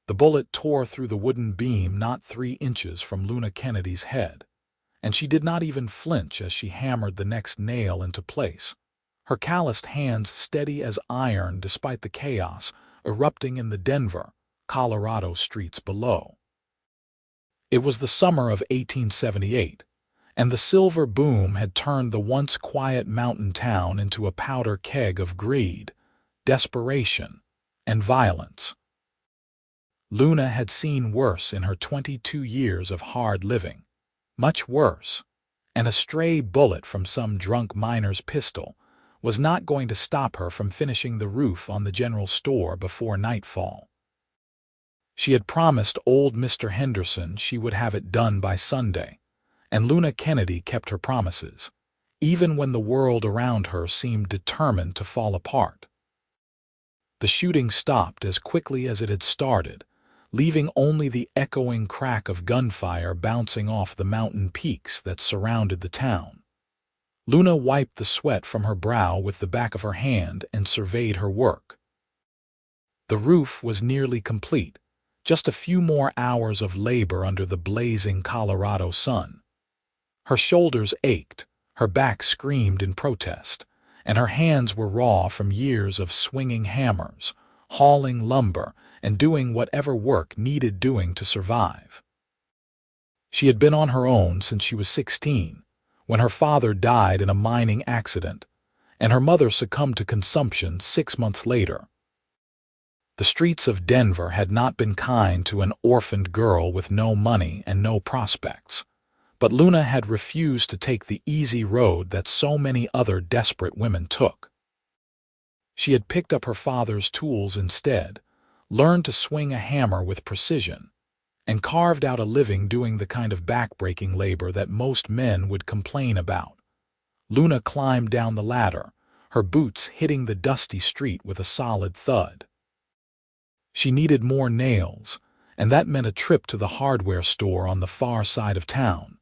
The bullet tore through the wooden beam not 3 inches from Luna Kennedy's head, and she did not even flinch as she hammered the next nail into place, her calloused hands steady as iron despite the chaos erupting in the Denver, Colorado streets below. It was the summer of 1878, and the silver boom had turned the once quiet mountain town into a powder keg of greed, desperation, and violence. Luna had seen worse in her 22 years of hard living, much worse, and a stray bullet from some drunk miner's pistol was not going to stop her from finishing the roof on the general store before nightfall. She had promised old Mr. Henderson she would have it done by Sunday, and Luna Kennedy kept her promises, even when the world around her seemed determined to fall apart. The shooting stopped as quickly as it had started, leaving only the echoing crack of gunfire bouncing off the mountain peaks that surrounded the town. Luna wiped the sweat from her brow with the back of her hand and surveyed her work. The roof was nearly complete, just a few more hours of labor under the blazing Colorado sun. Her shoulders ached, her back screamed in protest, and her hands were raw from years of swinging hammers, hauling lumber, and doing whatever work needed doing to survive. She had been on her own since she was 16, when her father died in a mining accident, and her mother succumbed to consumption 6 months later. The streets of Denver had not been kind to an orphaned girl with no money and no prospects, but Luna had refused to take the easy road that so many other desperate women took. She had picked up her father's tools instead, learned to swing a hammer with precision, and carved out a living doing the kind of backbreaking labor that most men would complain about. Luna climbed down the ladder, her boots hitting the dusty street with a solid thud. She needed more nails, and that meant a trip to the hardware store on the far side of town.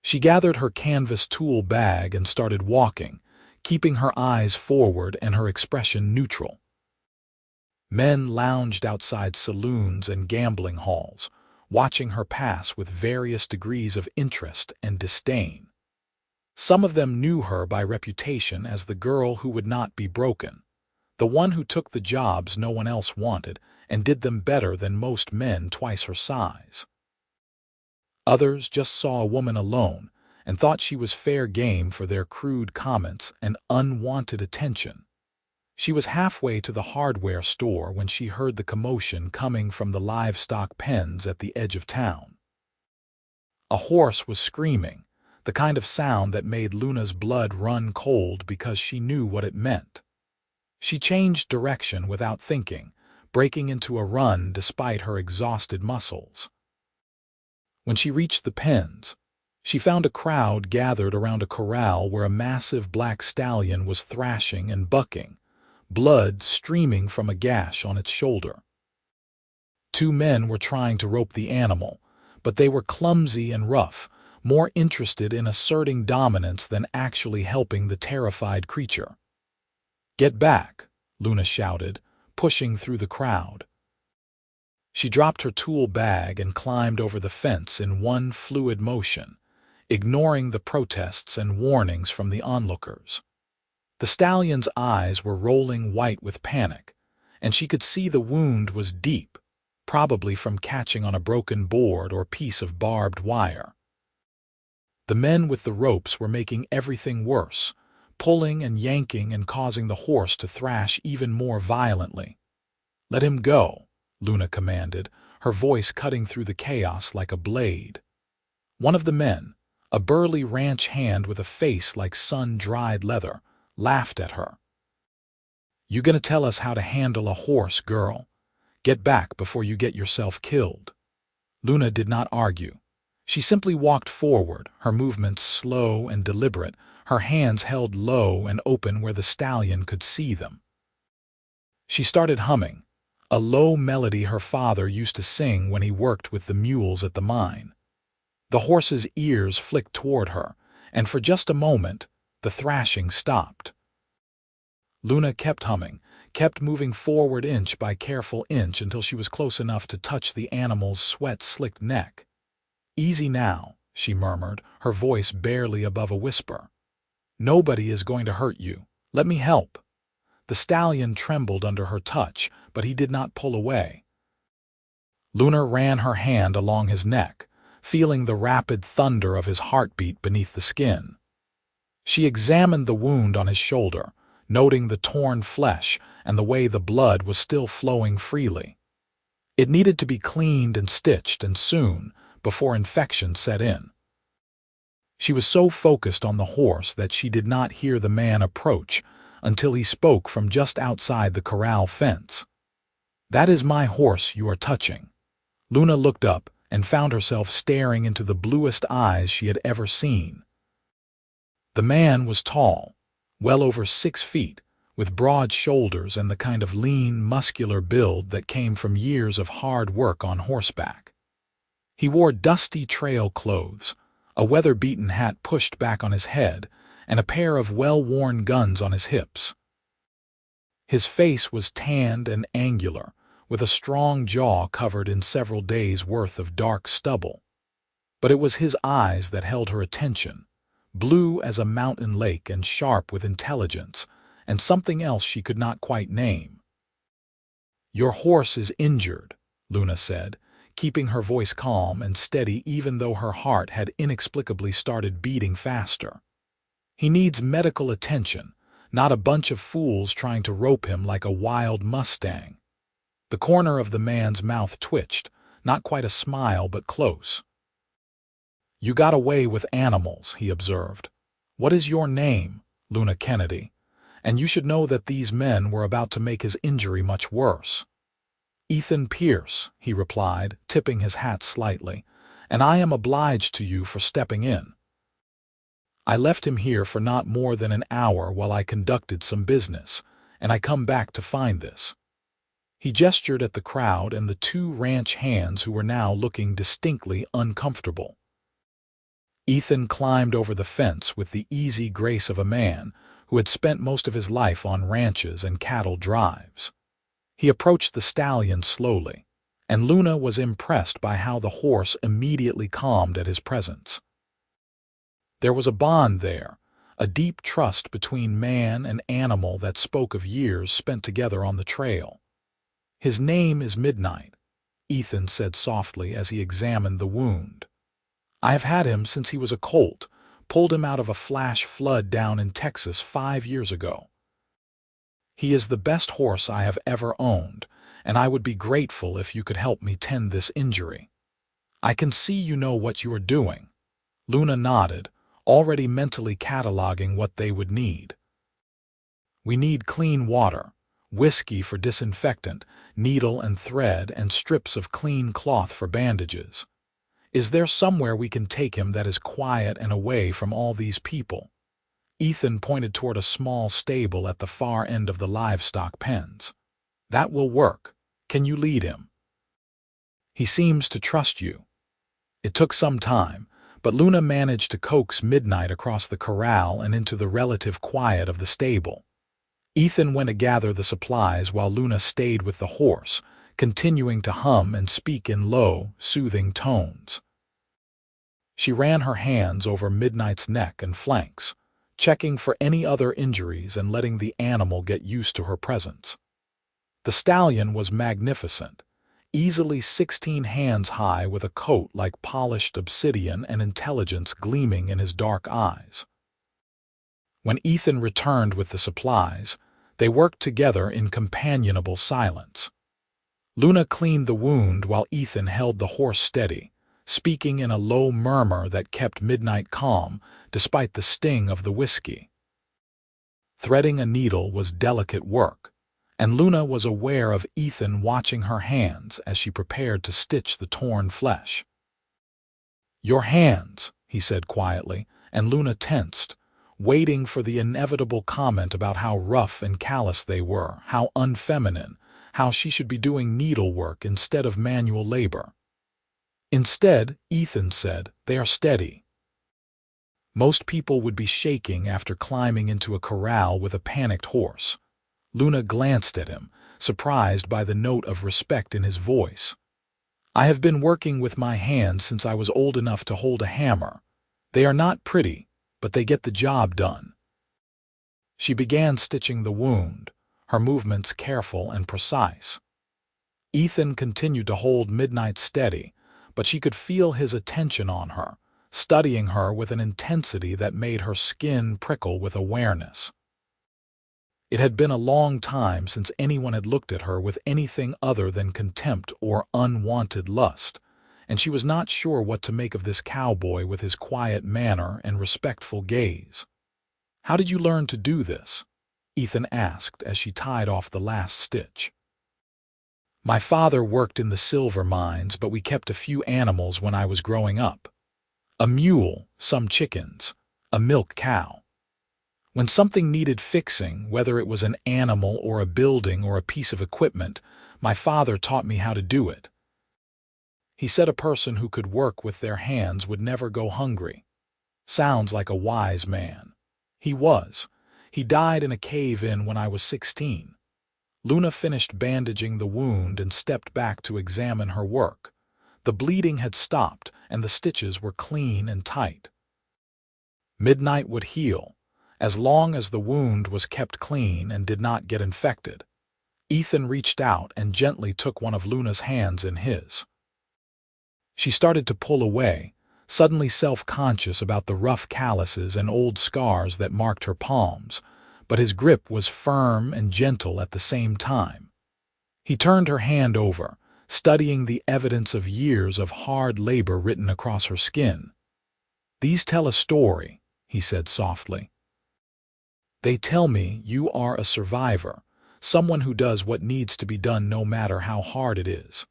She gathered her canvas tool bag and started walking, keeping her eyes forward and her expression neutral. Men lounged outside saloons and gambling halls, watching her pass with various degrees of interest and disdain. Some of them knew her by reputation as the girl who would not be broken, the one who took the jobs no one else wanted and did them better than most men twice her size. Others just saw a woman alone and thought she was fair game for their crude comments and unwanted attention. She was halfway to the hardware store when she heard the commotion coming from the livestock pens at the edge of town. A horse was screaming, the kind of sound that made Luna's blood run cold because she knew what it meant. She changed direction without thinking, breaking into a run despite her exhausted muscles. When she reached the pens, she found a crowd gathered around a corral where a massive black stallion was thrashing and bucking, blood streaming from a gash on its shoulder. 2 men were trying to rope the animal, but they were clumsy and rough, more interested in asserting dominance than actually helping the terrified creature. "Get back," Luna shouted, pushing through the crowd. She dropped her tool bag and climbed over the fence in one fluid motion, ignoring the protests and warnings from the onlookers. The stallion's eyes were rolling white with panic, and she could see the wound was deep, probably from catching on a broken board or piece of barbed wire. The men with the ropes were making everything worse, pulling and yanking and causing the horse to thrash even more violently. "Let him go," Luna commanded, her voice cutting through the chaos like a blade. One of the men, a burly ranch hand with a face like sun-dried leather, laughed at her. "You gonna tell us how to handle a horse, girl? Get back before you get yourself killed." Luna did not argue. She simply walked forward, her movements slow and deliberate, her hands held low and open where the stallion could see them. She started humming, a low melody her father used to sing when he worked with the mules at the mine. The horse's ears flicked toward her, and for just a moment, the thrashing stopped. Luna kept humming, kept moving forward inch by careful inch until she was close enough to touch the animal's sweat-slicked neck. "Easy now," she murmured, her voice barely above a whisper. "Nobody is going to hurt you. Let me help." The stallion trembled under her touch, but he did not pull away. Luna ran her hand along his neck, feeling the rapid thunder of his heartbeat beneath the skin. She examined the wound on his shoulder, noting the torn flesh and the way the blood was still flowing freely. It needed to be cleaned and stitched, and soon, before infection set in. She was so focused on the horse that she did not hear the man approach until he spoke from just outside the corral fence. "That is my horse you are touching." Luna looked up and found herself staring into the bluest eyes she had ever seen. The man was tall, well over 6 feet, with broad shoulders and the kind of lean, muscular build that came from years of hard work on horseback. He wore dusty trail clothes, a weather-beaten hat pushed back on his head, and a pair of well-worn guns on his hips. His face was tanned and angular, with a strong jaw covered in several days' worth of dark stubble. But it was his eyes that held her attention, blue as a mountain lake and sharp with intelligence, and something else she could not quite name. "Your horse is injured," Luna said, keeping her voice calm and steady even though her heart had inexplicably started beating faster. "He needs medical attention, not a bunch of fools trying to rope him like a wild Mustang." The corner of the man's mouth twitched, not quite a smile but close. "You got away with animals," he observed. "What is your name?" "Luna Kennedy. And you should know that these men were about to make his injury much worse." "Ethan Pierce," he replied, tipping his hat slightly, "and I am obliged to you for stepping in. I left him here for not more than an hour while I conducted some business, and I come back to find this." He gestured at the crowd and the 2 ranch hands who were now looking distinctly uncomfortable. Ethan climbed over the fence with the easy grace of a man who had spent most of his life on ranches and cattle drives. He approached the stallion slowly, and Luna was impressed by how the horse immediately calmed at his presence. There was a bond there, a deep trust between man and animal that spoke of years spent together on the trail. "His name is Midnight," Ethan said softly as he examined the wound. "I have had him since he was a colt, pulled him out of a flash flood down in Texas 5 years ago. He is the best horse I have ever owned, and I would be grateful if you could help me tend this injury. I can see you know what you are doing." Luna nodded, already mentally cataloging what they would need. "We need clean water, whiskey for disinfectant, needle and thread, and strips of clean cloth for bandages. Is there somewhere we can take him that is quiet and away from all these people?" Ethan pointed toward a small stable at the far end of the livestock pens. "That will work. Can you lead him?" "He seems to trust you." It took some time, but Luna managed to coax Midnight across the corral and into the relative quiet of the stable. Ethan went to gather the supplies while Luna stayed with the horse, continuing to hum and speak in low, soothing tones. She ran her hands over Midnight's neck and flanks, checking for any other injuries and letting the animal get used to her presence. The stallion was magnificent, easily 16 hands high with a coat like polished obsidian and intelligence gleaming in his dark eyes. When Ethan returned with the supplies, they worked together in companionable silence. Luna cleaned the wound while Ethan held the horse steady, speaking in a low murmur that kept Midnight calm despite the sting of the whiskey. Threading a needle was delicate work, and Luna was aware of Ethan watching her hands as she prepared to stitch the torn flesh. "Your hands," he said quietly, and Luna tensed, waiting for the inevitable comment about how rough and callous they were, how unfeminine, how she should be doing needlework instead of manual labor. Instead, Ethan said, "They are steady." Most people would be shaking after climbing into a corral with a panicked horse. Luna glanced at him, surprised by the note of respect in his voice. "I have been working with my hands since I was old enough to hold a hammer. They are not pretty, but they get the job done." She began stitching the wound, her movements careful and precise. Ethan continued to hold Midnight steady, but she could feel his attention on her, studying her with an intensity that made her skin prickle with awareness. It had been a long time since anyone had looked at her with anything other than contempt or unwanted lust, and she was not sure what to make of this cowboy with his quiet manner and respectful gaze. "How did you learn to do this?" Ethan asked as she tied off the last stitch. "My father worked in the silver mines, but we kept a few animals when I was growing up. A mule, some chickens, a milk cow. When something needed fixing, whether it was an animal or a building or a piece of equipment, my father taught me how to do it." He said a person who could work with their hands would never go hungry. Sounds like a wise man. He was. He died in a cave-in when I was 16. Luna finished bandaging the wound and stepped back to examine her work. The bleeding had stopped, and the stitches were clean and tight. Midnight would heal, as long as the wound was kept clean and did not get infected. Ethan reached out and gently took one of Luna's hands in his. She started to pull away, suddenly self-conscious about the rough calluses and old scars that marked her palms, but his grip was firm and gentle at the same time. He turned her hand over, studying the evidence of years of hard labor written across her skin. "These tell a story," he said softly. "They tell me you are a survivor, someone who does what needs to be done no matter how hard it is.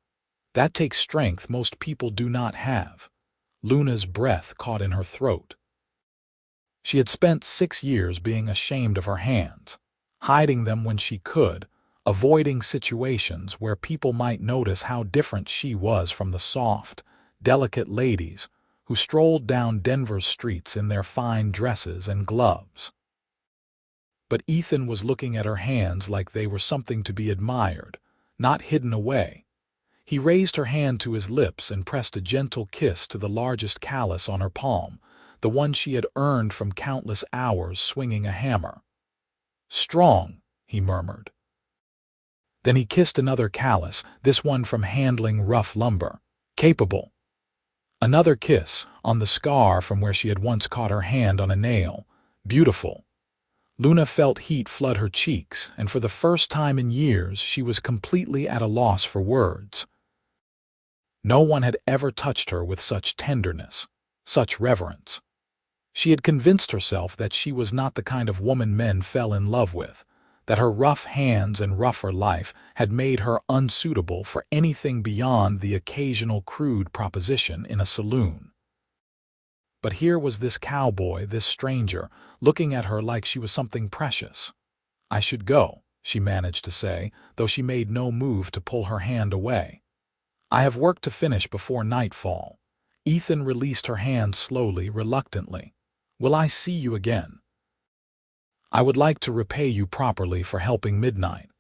That takes strength most people do not have." Luna's breath caught in her throat. She had spent 6 years being ashamed of her hands, hiding them when she could, avoiding situations where people might notice how different she was from the soft, delicate ladies who strolled down Denver's streets in their fine dresses and gloves. But Ethan was looking at her hands like they were something to be admired, not hidden away. He raised her hand to his lips and pressed a gentle kiss to the largest callus on her palm, the one she had earned from countless hours swinging a hammer. "Strong," he murmured. Then he kissed another callus, this one from handling rough lumber. "Capable." Another kiss, on the scar from where she had once caught her hand on a nail. "Beautiful." Luna felt heat flood her cheeks, and for the first time in years she was completely at a loss for words. No one had ever touched her with such tenderness, such reverence. She had convinced herself that she was not the kind of woman men fell in love with, that her rough hands and rougher life had made her unsuitable for anything beyond the occasional crude proposition in a saloon. But here was this cowboy, this stranger, looking at her like she was something precious. "I should go," she managed to say, though she made no move to pull her hand away. "I have work to finish before nightfall." Ethan released her hand slowly, reluctantly. "Will I see you again?" "I would like to repay you properly for helping Midnight.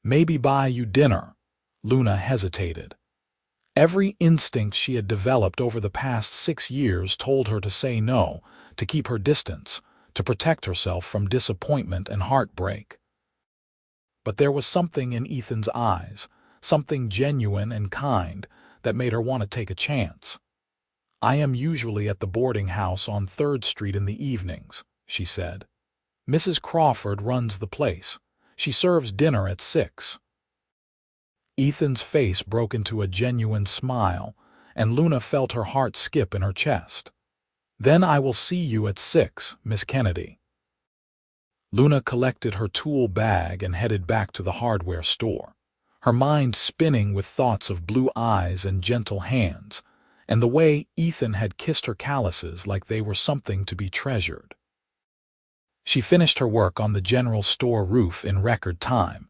Maybe buy you dinner." Luna hesitated. Every instinct she had developed over the past 6 years told her to say no, to keep her distance, to protect herself from disappointment and heartbreak. But there was something in Ethan's eyes, something genuine and kind, that made her want to take a chance. "I am usually at the boarding house on 3rd Street in the evenings," she said. "Mrs. Crawford runs the place. She serves dinner at 6. Ethan's face broke into a genuine smile, and Luna felt her heart skip in her chest. "Then I will see you at 6, Miss Kennedy." Luna collected her tool bag and headed back to the hardware store, her mind spinning with thoughts of blue eyes and gentle hands, and the way Ethan had kissed her calluses like they were something to be treasured. She finished her work on the general store roof in record time,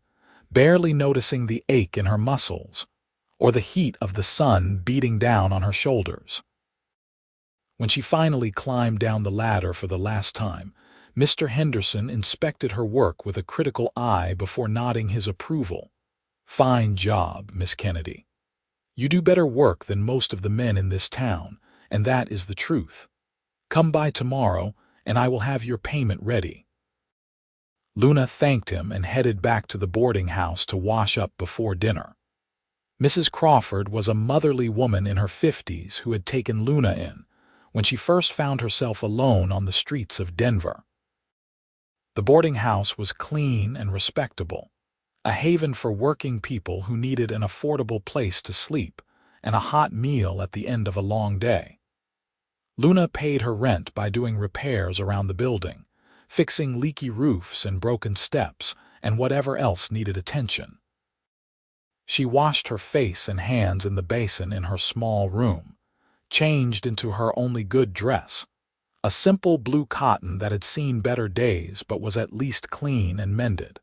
barely noticing the ache in her muscles, or the heat of the sun beating down on her shoulders. When she finally climbed down the ladder for the last time, Mr. Henderson inspected her work with a critical eye before nodding his approval. "Fine job, Miss Kennedy. You do better work than most of the men in this town, and that is the truth. Come by tomorrow, and I will have your payment ready." Luna thanked him and headed back to the boarding house to wash up before dinner. Mrs. Crawford was a motherly woman in her 50s who had taken Luna in when she first found herself alone on the streets of Denver. The boarding house was clean and respectable, a haven for working people who needed an affordable place to sleep and a hot meal at the end of a long day. Luna paid her rent by doing repairs around the building, fixing leaky roofs and broken steps, and whatever else needed attention. She washed her face and hands in the basin in her small room, changed into her only good dress, a simple blue cotton that had seen better days but was at least clean and mended.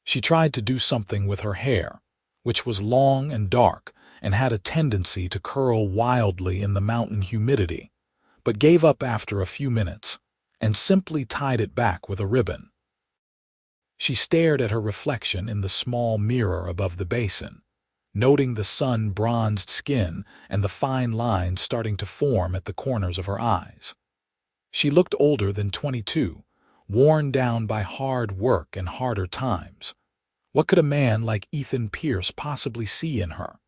She tried to do something with her hair, which was long and dark and had a tendency to curl wildly in the mountain humidity, but gave up after a few minutes and simply tied it back with a ribbon. She stared at her reflection in the small mirror above the basin, noting the sun-bronzed skin and the fine lines starting to form at the corners of her eyes. She looked older than 22, worn down by hard work and harder times. What could a man like Ethan Pierce possibly see in her?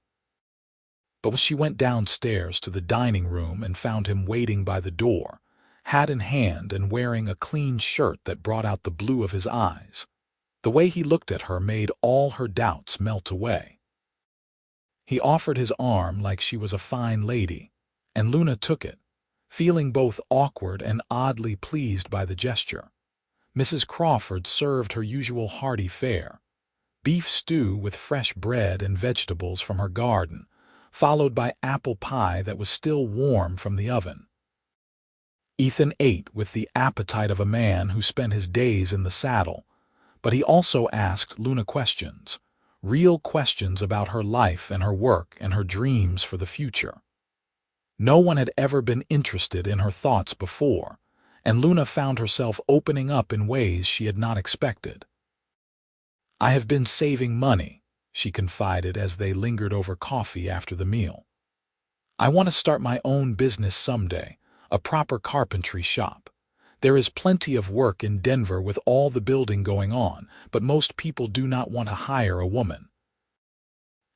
But when she went downstairs to the dining room and found him waiting by the door, hat in hand and wearing a clean shirt that brought out the blue of his eyes, the way he looked at her made all her doubts melt away. He offered his arm like she was a fine lady, and Luna took it, feeling both awkward and oddly pleased by the gesture. Mrs. Crawford served her usual hearty fare, beef stew with fresh bread and vegetables from her garden, followed by apple pie that was still warm from the oven. Ethan ate with the appetite of a man who spent his days in the saddle, but he also asked Luna questions, real questions about her life and her work and her dreams for the future. No one had ever been interested in her thoughts before, and Luna found herself opening up in ways she had not expected. "I have been saving money," she confided as they lingered over coffee after the meal. "I want to start my own business someday, a proper carpentry shop. There is plenty of work in Denver with all the building going on, but most people do not want to hire a woman.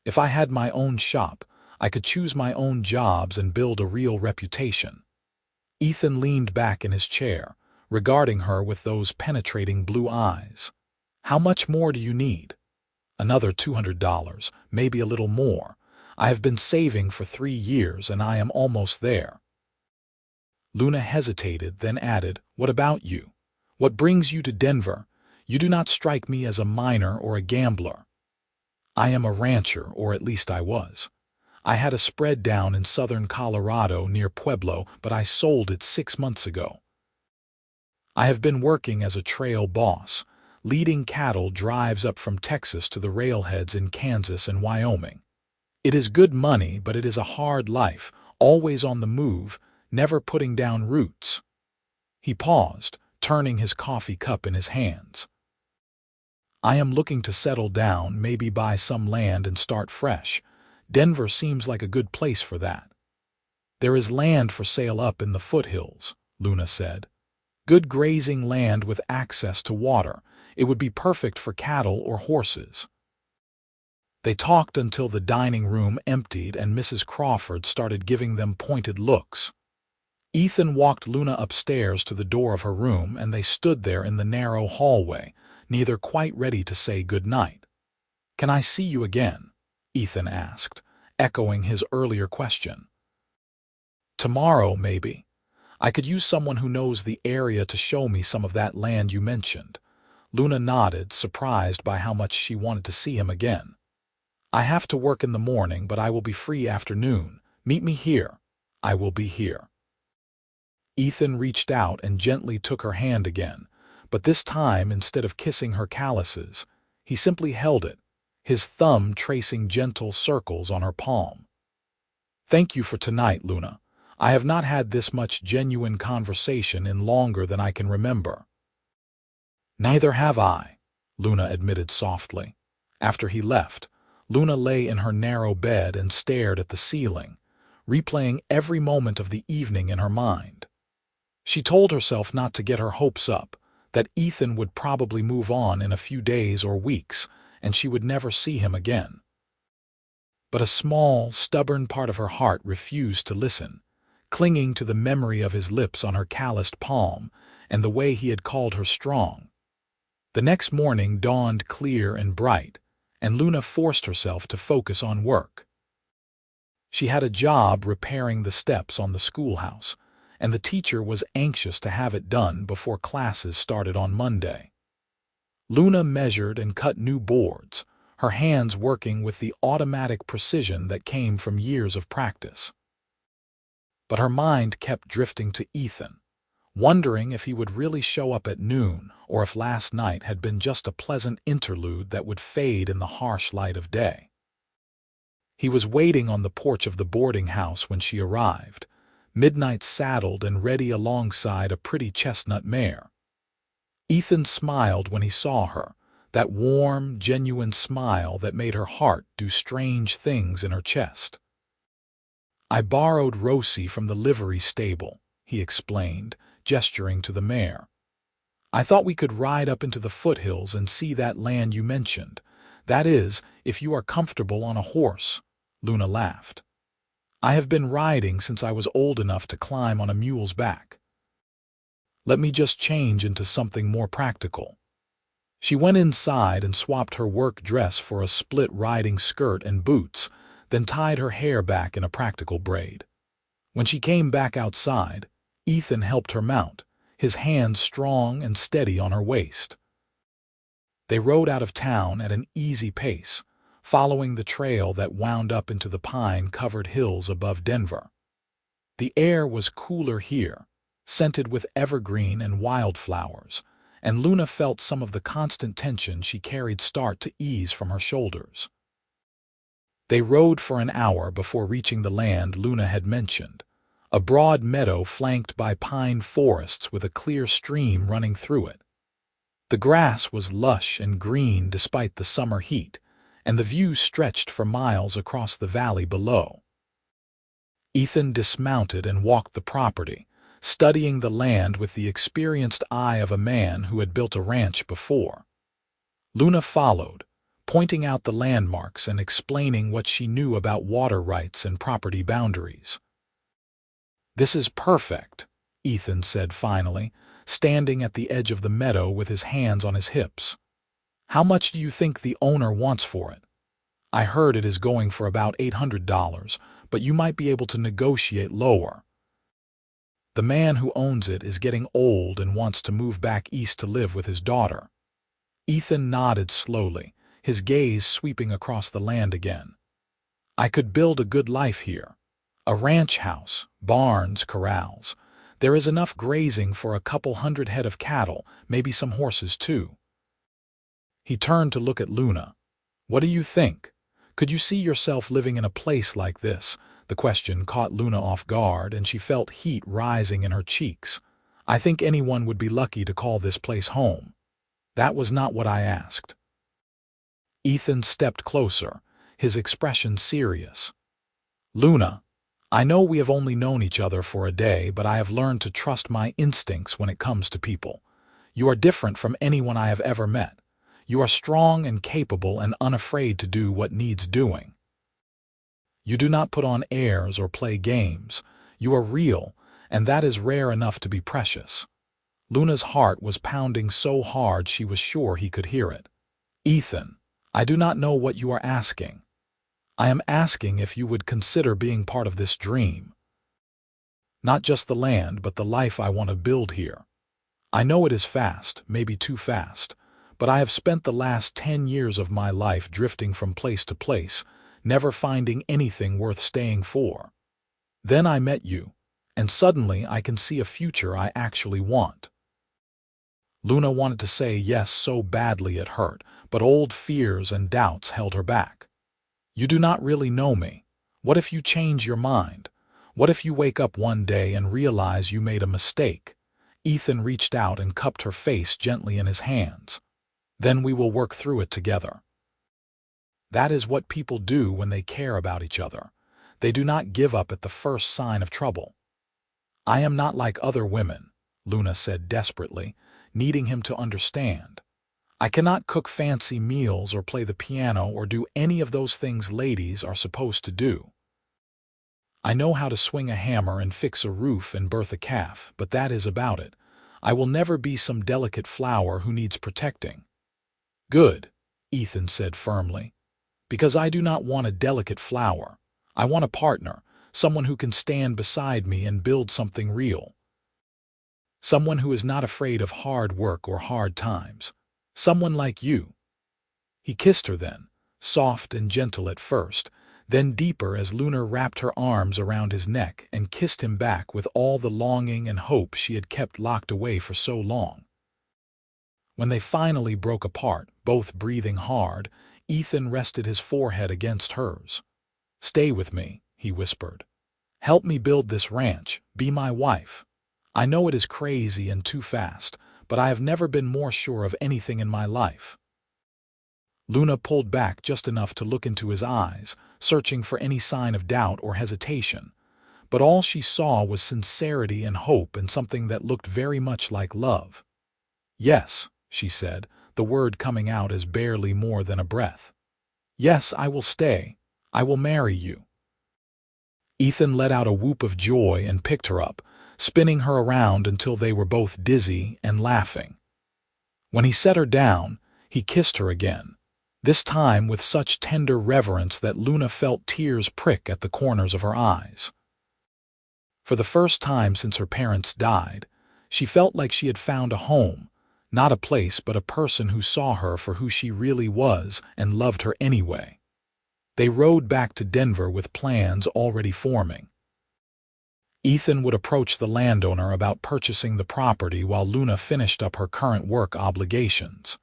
If I had my own shop, I could choose my own jobs and build a real reputation." Ethan leaned back in his chair, regarding her with those penetrating blue eyes. "How much more do you need?" "Another $200, maybe a little more. I have been saving for 3 years and I am almost there." Luna hesitated, then added, "What about you? What brings you to Denver? You do not strike me as a miner or a gambler." "I am a rancher, or at least I was. I had a spread down in southern Colorado near Pueblo, but I sold it 6 months ago. I have been working as a trail boss, leading cattle drives up from Texas to the railheads in Kansas and Wyoming. It is good money, but it is a hard life, always on the move, never putting down roots." He paused, turning his coffee cup in his hands. "I am looking to settle down, maybe buy some land and start fresh. Denver seems like a good place for that." "There is land for sale up in the foothills," Luna said. "Good grazing land with access to water. It would be perfect for cattle or horses." They talked until the dining room emptied and Mrs. Crawford started giving them pointed looks. Ethan walked Luna upstairs to the door of her room, and they stood there in the narrow hallway, neither quite ready to say good night. "Can I see you again?" Ethan asked, echoing his earlier question. "Tomorrow, maybe. I could use someone who knows the area to show me some of that land you mentioned." Luna nodded, surprised by how much she wanted to see him again. "I have to work in the morning, but I will be free afternoon. Meet me here." "I will be here." Ethan reached out and gently took her hand again, but this time, instead of kissing her calluses, he simply held it, his thumb tracing gentle circles on her palm. "Thank you for tonight, Luna. I have not had this much genuine conversation in longer than I can remember." "Neither have I," Luna admitted softly. After he left, Luna lay in her narrow bed and stared at the ceiling, replaying every moment of the evening in her mind. She told herself not to get her hopes up, that Ethan would probably move on in a few days or weeks, and she would never see him again. But a small, stubborn part of her heart refused to listen, clinging to the memory of his lips on her calloused palm and the way he had called her strong. The next morning dawned clear and bright, and Luna forced herself to focus on work. She had a job repairing the steps on the schoolhouse, and the teacher was anxious to have it done before classes started on Monday. Luna measured and cut new boards, her hands working with the automatic precision that came from years of practice. But her mind kept drifting to Ethan, wondering if he would really show up at noon or if last night had been just a pleasant interlude that would fade in the harsh light of day. He was waiting on the porch of the boarding house when she arrived, midnight saddled and ready alongside a pretty chestnut mare. Ethan smiled when he saw her, that warm, genuine smile that made her heart do strange things in her chest. "I borrowed Rosie from the livery stable," he explained, gesturing to the mare. "I thought we could ride up into the foothills and see that land you mentioned. That is, if you are comfortable on a horse," Luna laughed. "I have been riding since I was old enough to climb on a mule's back. Let me just change into something more practical." She went inside and swapped her work dress for a split riding skirt and boots, then tied her hair back in a practical braid. When she came back outside, Ethan helped her mount, his hands strong and steady on her waist. They rode out of town at an easy pace, following the trail that wound up into the pine-covered hills above Denver. The air was cooler here, scented with evergreen and wildflowers, and Luna felt some of the constant tension she carried start to ease from her shoulders. They rode for an hour before reaching the land Luna had mentioned, a broad meadow flanked by pine forests with a clear stream running through it. The grass was lush and green despite the summer heat, and the view stretched for miles across the valley below. Ethan dismounted and walked the property, studying the land with the experienced eye of a man who had built a ranch before. Luna followed, pointing out the landmarks and explaining what she knew about water rights and property boundaries. "This is perfect," Ethan said finally, standing at the edge of the meadow with his hands on his hips. "How much do you think the owner wants for it? I heard it is going for about $800, but you might be able to negotiate lower." "The man who owns it is getting old and wants to move back east to live with his daughter." Ethan nodded slowly, his gaze sweeping across the land again. "I could build a good life here. A ranch house, barns, corrals. There is enough grazing for a couple hundred head of cattle, maybe some horses too." He turned to look at Luna. "What do you think? Could you see yourself living in a place like this?" The question caught Luna off guard, and she felt heat rising in her cheeks. "I think anyone would be lucky to call this place home." "That was not what I asked." Ethan stepped closer, his expression serious. "Luna, I know we have only known each other for a day, but I have learned to trust my instincts when it comes to people. You are different from anyone I have ever met. You are strong and capable and unafraid to do what needs doing. You do not put on airs or play games. You are real, and that is rare enough to be precious." Luna's heart was pounding so hard she was sure he could hear it. "Ethan, I do not know what you are asking. I am asking if you would consider being part of this dream. Not just the land, but the life I want to build here. I know it is fast, maybe too fast, but I have spent the last 10 years of my life drifting from place to place, never finding anything worth staying for. Then I met you, and suddenly I can see a future I actually want." Luna wanted to say yes so badly it hurt, but old fears and doubts held her back. "You do not really know me. What if you change your mind? What if you wake up one day and realize you made a mistake? Ethan reached out and cupped her face gently in his hands. Then we will work through it together. That is what people do when they care about each other. They do not give up at the first sign of trouble. I am not like other women, Luna said desperately, needing him to understand. I cannot cook fancy meals or play the piano or do any of those things ladies are supposed to do. I know how to swing a hammer and fix a roof and birth a calf, but that is about it. I will never be some delicate flower who needs protecting. Good, Ethan said firmly. Because I do not want a delicate flower. I want a partner, someone who can stand beside me and build something real. Someone who is not afraid of hard work or hard times. Someone like you. He kissed her then, soft and gentle at first, then deeper as Luna wrapped her arms around his neck and kissed him back with all the longing and hope she had kept locked away for so long. When they finally broke apart, both breathing hard, Ethan rested his forehead against hers. "Stay with me," he whispered. "Help me build this ranch. Be my wife. I know it is crazy and too fast, but I have never been more sure of anything in my life." Luna pulled back just enough to look into his eyes, searching for any sign of doubt or hesitation. But all she saw was sincerity and hope and something that looked very much like love. "Yes," she said, the word coming out as barely more than a breath. "Yes, I will stay. I will marry you." Ethan let out a whoop of joy and picked her up, spinning her around until they were both dizzy and laughing. When he set her down, he kissed her again, this time with such tender reverence that Luna felt tears prick at the corners of her eyes. For the first time since her parents died, she felt like she had found a home, not a place but a person who saw her for who she really was and loved her anyway. They rode back to Denver with plans already forming. Ethan would approach the landowner about purchasing the property while Luna finished up her current work obligations.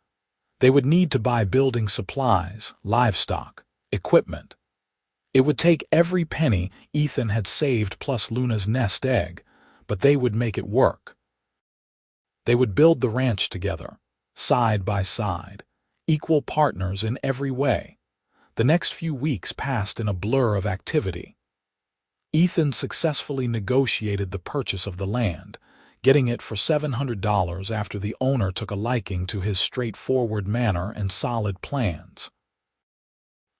They would need to buy building supplies, livestock, equipment. It would take every penny Ethan had saved plus Luna's nest egg, but they would make it work. They would build the ranch together, side by side, equal partners in every way. The next few weeks passed in a blur of activity. Ethan successfully negotiated the purchase of the land, getting it for $700 after the owner took a liking to his straightforward manner and solid plans.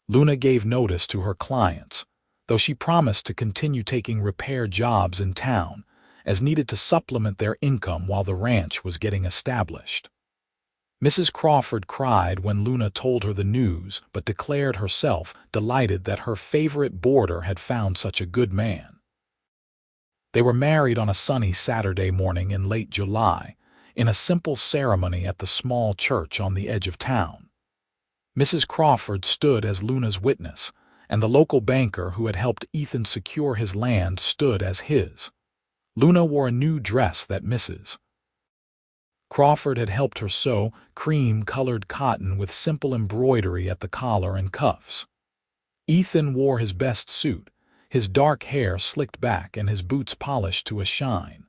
Luna gave notice to her clients, though she promised to continue taking repair jobs in town, as needed to supplement their income while the ranch was getting established. Mrs. Crawford cried when Luna told her the news, but declared herself delighted that her favorite boarder had found such a good man. They were married on a sunny Saturday morning in late July, in a simple ceremony at the small church on the edge of town. Mrs. Crawford stood as Luna's witness, and the local banker who had helped Ethan secure his land stood as his. Luna wore a new dress that Mrs. Crawford had helped her sew cream-colored cotton with simple embroidery at the collar and cuffs. Ethan wore his best suit, his dark hair slicked back and his boots polished to a shine.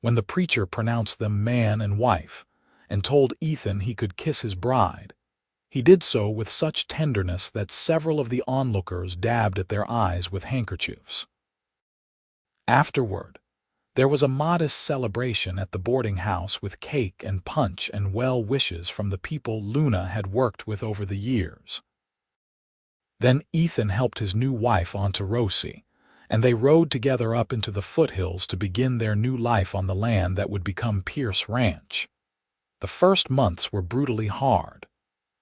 When the preacher pronounced them man and wife, and told Ethan he could kiss his bride, he did so with such tenderness that several of the onlookers dabbed at their eyes with handkerchiefs. Afterward, there was a modest celebration at the boarding house with cake and punch and well wishes from the people Luna had worked with over the years. Then Ethan helped his new wife onto Rosie, and they rode together up into the foothills to begin their new life on the land that would become Pierce Ranch. The first months were brutally hard.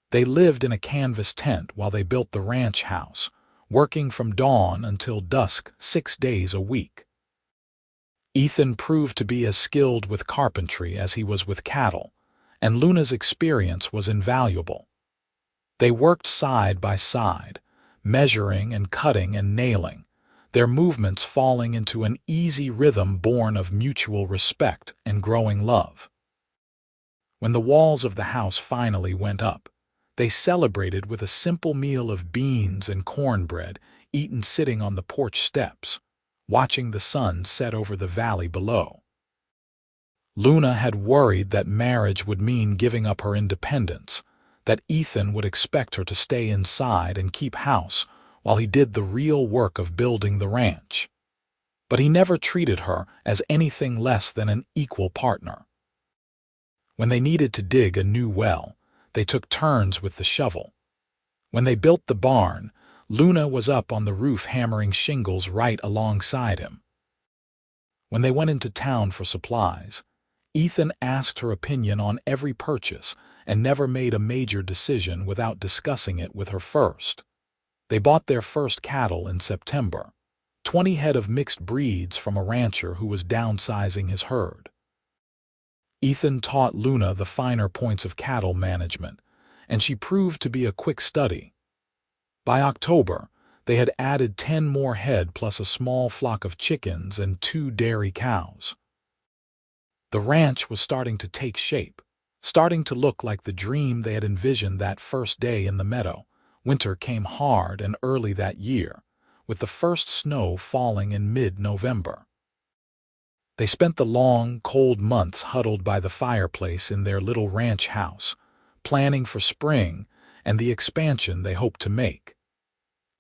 They lived in a canvas tent while they built the ranch house, working from dawn until dusk 6 days a week. Ethan proved to be as skilled with carpentry as he was with cattle, and Luna's experience was invaluable. They worked side by side, measuring and cutting and nailing, their movements falling into an easy rhythm born of mutual respect and growing love. When the walls of the house finally went up, they celebrated with a simple meal of beans and cornbread eaten sitting on the porch steps. watching the sun set over the valley below. Luna had worried that marriage would mean giving up her independence, that Ethan would expect her to stay inside and keep house while he did the real work of building the ranch. But he never treated her as anything less than an equal partner. When they needed to dig a new well, they took turns with the shovel. When they built the barn, Luna was up on the roof hammering shingles right alongside him. When they went into town for supplies, Ethan asked her opinion on every purchase and never made a major decision without discussing it with her first. They bought their first cattle in September, 20 head of mixed breeds from a rancher who was downsizing his herd. Ethan taught Luna the finer points of cattle management, and she proved to be a quick study. By October, they had added 10 more head plus a small flock of chickens and 2 dairy cows. The ranch was starting to take shape, starting to look like the dream they had envisioned that first day in the meadow. Winter came hard and early that year, with the first snow falling in mid-November. They spent the long, cold months huddled by the fireplace in their little ranch house, planning for spring and the expansion they hoped to make.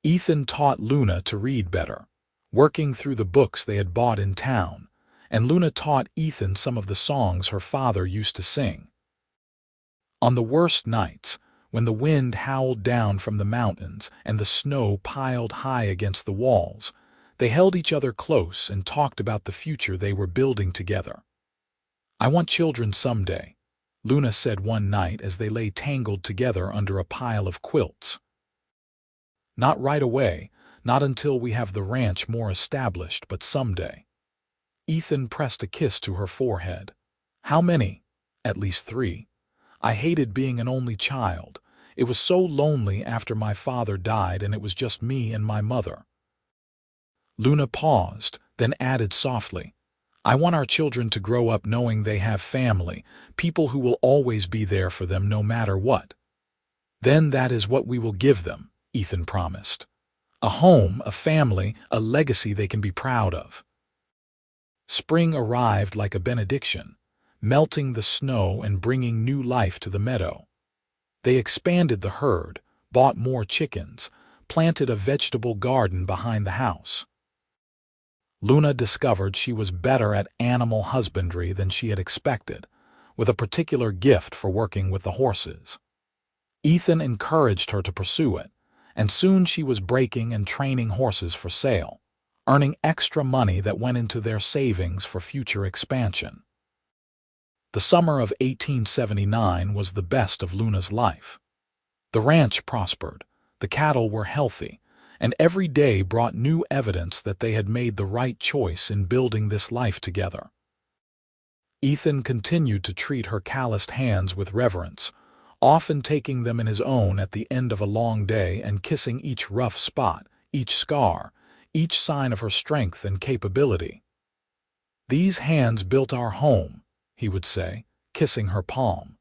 Ethan taught Luna to read better, working through the books they had bought in town, and Luna taught Ethan some of the songs her father used to sing. On the worst nights, when the wind howled down from the mountains and the snow piled high against the walls, they held each other close and talked about the future they were building together. "I want children someday," Luna said one night as they lay tangled together under a pile of quilts. "Not right away, not until we have the ranch more established, but someday." Ethan pressed a kiss to her forehead. "How many?" "At least 3. I hated being an only child. It was so lonely after my father died and it was just me and my mother." Luna paused, then added softly, "I want our children to grow up knowing they have family, people who will always be there for them no matter what." "Then that is what we will give them," Ethan promised. "A home, a family, a legacy they can be proud of." Spring arrived like a benediction, melting the snow and bringing new life to the meadow. They expanded the herd, bought more chickens, planted a vegetable garden behind the house. Luna discovered she was better at animal husbandry than she had expected, with a particular gift for working with the horses. Ethan encouraged her to pursue it, and soon she was breaking and training horses for sale, earning extra money that went into their savings for future expansion. The summer of 1879 was the best of Luna's life. The ranch prospered, the cattle were healthy, and every day brought new evidence that they had made the right choice in building this life together. Ethan continued to treat her calloused hands with reverence, often taking them in his own at the end of a long day and kissing each rough spot, each scar, each sign of her strength and capability. "These hands built our home," he would say, kissing her palm.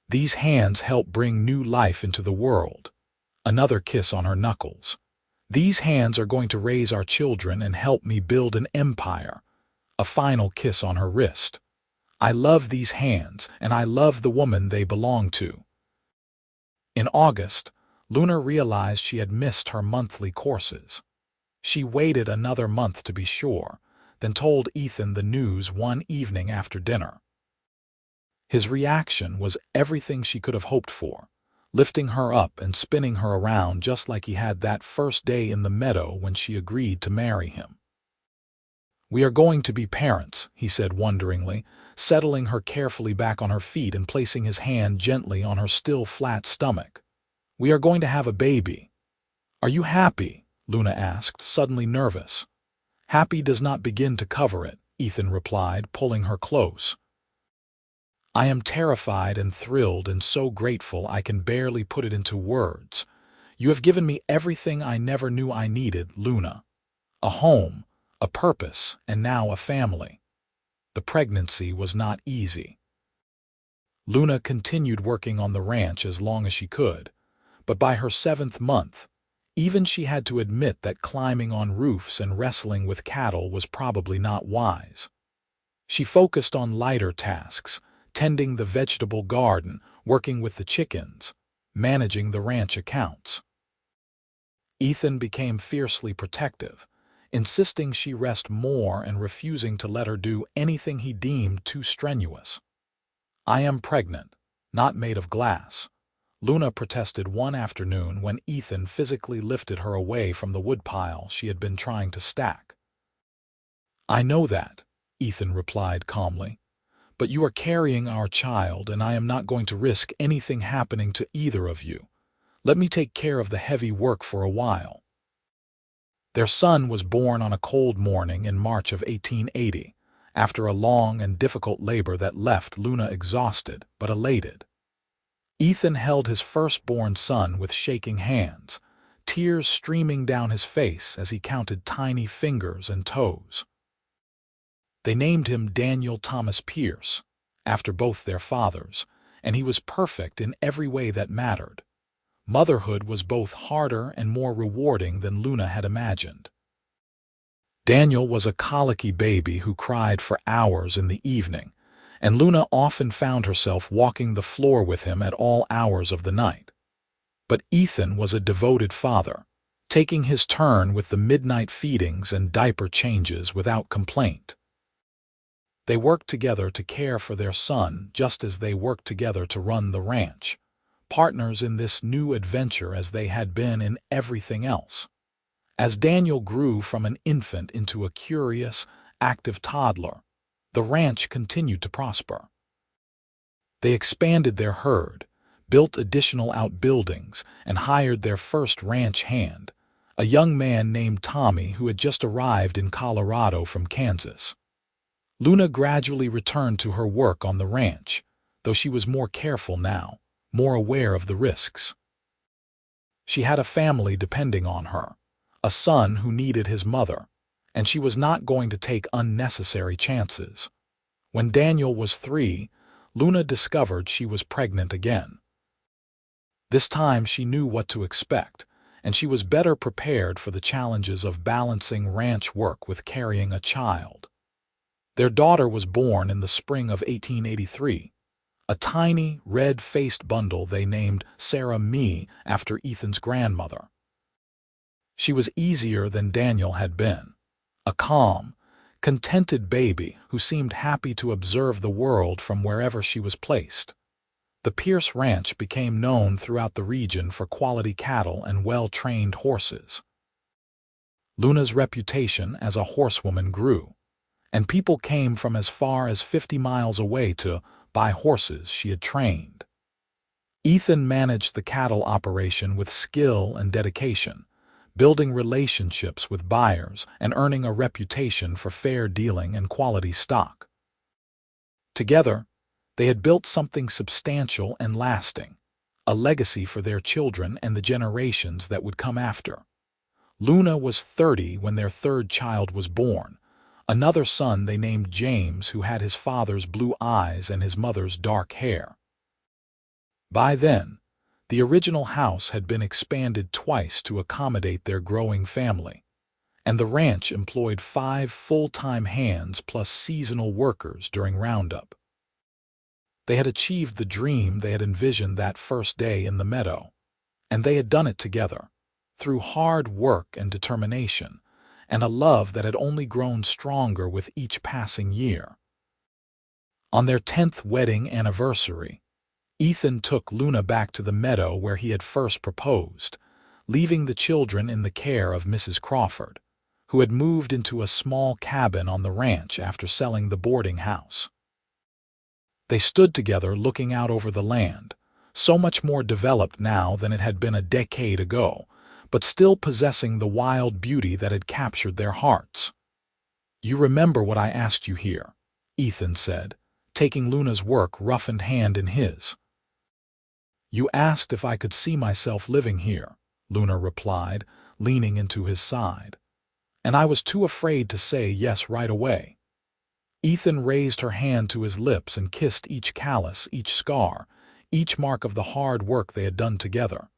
"These hands help bring new life into the world." Another kiss on her knuckles. "These hands are going to raise our children and help me build an empire." A final kiss on her wrist. "I love these hands, and I love the woman they belong to." In August, Luna realized she had missed her monthly courses. She waited another month to be sure, then told Ethan the news one evening after dinner. His reaction was everything she could have hoped for, lifting her up and spinning her around just like he had that first day in the meadow when she agreed to marry him. "We are going to be parents," he said wonderingly, settling her carefully back on her feet and placing his hand gently on her still flat stomach. "We are going to have a baby." "Are you happy?" Luna asked, suddenly nervous. "Happy does not begin to cover it," Ethan replied, pulling her close. "I am terrified and thrilled and so grateful I can barely put it into words. You have given me everything I never knew I needed, Luna. A home, a purpose, and now a family." The pregnancy was not easy. Luna continued working on the ranch as long as she could, but by her 7th month, Even she had to admit that climbing on roofs and wrestling with cattle was probably not wise. She focused on lighter tasks, tending the vegetable garden, working with the chickens, managing the ranch accounts. Ethan became fiercely protective, insisting she rest more and refusing to let her do anything he deemed too strenuous. "I am pregnant, not made of glass," Luna protested one afternoon when Ethan physically lifted her away from the woodpile she had been trying to stack. "I know that," Ethan replied calmly, "but you are carrying our child and I am not going to risk anything happening to either of you. Let me take care of the heavy work for a while." Their son was born on a cold morning in March of 1880, after a long and difficult labor that left Luna exhausted but elated. Ethan held his firstborn son with shaking hands, tears streaming down his face as he counted tiny fingers and toes. They named him Daniel Thomas Pierce, after both their fathers, and he was perfect in every way that mattered. Motherhood was both harder and more rewarding than Luna had imagined. Daniel was a colicky baby who cried for hours in the evening, and Luna often found herself walking the floor with him at all hours of the night. But Ethan was a devoted father, taking his turn with the midnight feedings and diaper changes without complaint. They worked together to care for their son just as they worked together to run the ranch, partners in this new adventure as they had been in everything else. As Daniel grew from an infant into a curious, active toddler, the ranch continued to prosper. They expanded their herd, built additional outbuildings, and hired their first ranch hand, a young man named Tommy who had just arrived in Colorado from Kansas. Luna gradually returned to her work on the ranch, though she was more careful now, more aware of the risks. She had a family depending on her, a son who needed his mother, and she was not going to take unnecessary chances. When Daniel was 3, Luna discovered she was pregnant again. This time she knew what to expect, and she was better prepared for the challenges of balancing ranch work with carrying a child. Their daughter was born in the spring of 1883, a tiny, red-faced bundle they named Sarah Mee after Ethan's grandmother. She was easier than Daniel had been, a calm, contented baby who seemed happy to observe the world from wherever she was placed. The Pierce Ranch became known throughout the region for quality cattle and well-trained horses. Luna's reputation as a horsewoman grew, and people came from as far as 50 miles away to buy horses she had trained. Ethan managed the cattle operation with skill and dedication, building relationships with buyers and earning a reputation for fair dealing and quality stock. Together, they had built something substantial and lasting, a legacy for their children and the generations that would come after. Luna was 30 when their third child was born, another son they named James who had his father's blue eyes and his mother's dark hair. By then, the original house had been expanded twice to accommodate their growing family, and the ranch employed 5 full-time hands plus seasonal workers during roundup. They had achieved the dream they had envisioned that first day in the meadow, and they had done it together, through hard work and determination, and a love that had only grown stronger with each passing year. On their 10th wedding anniversary, Ethan took Luna back to the meadow where he had first proposed, leaving the children in the care of Mrs. Crawford, who had moved into a small cabin on the ranch after selling the boarding house. They stood together looking out over the land, so much more developed now than it had been a decade ago, but still possessing the wild beauty that had captured their hearts. "You remember what I asked you here," Ethan said, taking Luna's work-roughened hand in his. "You asked if I could see myself living here," Luna replied, leaning into his side. "And I was too afraid to say yes right away." Ethan raised her hand to his lips and kissed each callus, each scar, each mark of the hard work they had done together.